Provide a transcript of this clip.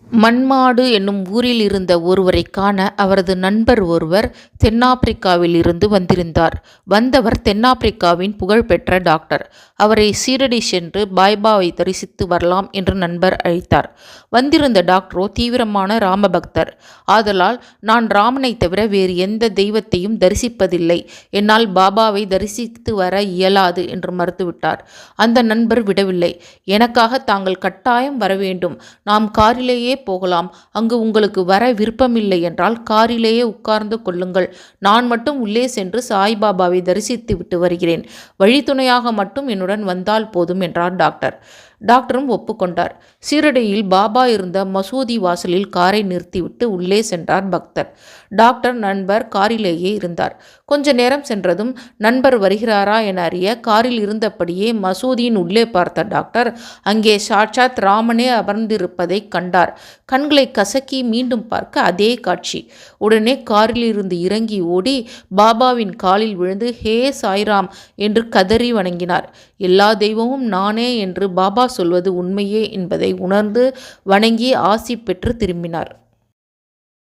மண்மாடு என்னும் ஊரில் இருந்த ஒருவரைக் காண அவரது நண்பர் ஒருவர் தென்னாப்பிரிக்காவில் இருந்து வந்திருந்தார். வந்தவர் தென்னாப்பிரிக்காவின் புகழ்பெற்ற டாக்டர். அவரை சீரடி சென்று பாபாவை தரிசித்து வரலாம் என்று நண்பர் அழைத்தார். வந்திருந்த டாக்டரோ தீவிரமான ராமபக்தர். ஆதலால், நான் ராமனைத் தவிர வேறு எந்த தெய்வத்தையும் தரிசிப்பதில்லை, என்னால் பாபாவை தரிசித்து வர இயலாது என்று மறுத்துவிட்டார். அந்த நண்பர் விடவில்லை. எனக்காக தாங்கள் கட்டாயம் வரவேண்டும். நாம் காரிலேயே போகலாம். அங்கு உங்களுக்கு வர விருப்பமில்லை என்றால் காரிலேயே உட்கார்ந்து கொள்ளுங்கள். நான் மட்டும் உள்ளே சென்று சாய்பாபாவை தரிசித்து விட்டு வருகிறேன். வழித்துணையாக மட்டும் என்னுடன் வந்தால் போதும் என்றார் டாக்டர். டாக்டரும் ஒப்புக்கொண்டார். சீரடியில் பாபா இருந்த மசூதி வாசலில் காரை நிறுத்திவிட்டு உள்ளே சென்றார் பக்தர். டாக்டர் நண்பர் காரிலேயே இருந்தார். கொஞ்ச நேரம் சென்றதும் நண்பர் வருகிறாரா என அறிய காரில் இருந்தபடியே மசூதியின் உள்ளே பார்த்த டாக்டர் அங்கே சாட்சாத் ராமனே அமர்ந்திருப்பதை கண்டார். கண்களை கசக்கி மீண்டும் பார்க்க அதே காட்சி. உடனே காரில் இருந்து இறங்கி ஓடி பாபாவின் காலில் விழுந்து ஹே சாய்ராம் என்று கதறி வணங்கினார். எல்லா தெய்வமும் நானே என்று பாபா சொல்வது உண்மையே என்பதை உணர்ந்து வணங்கி ஆசி பெற்று திரும்பினார்.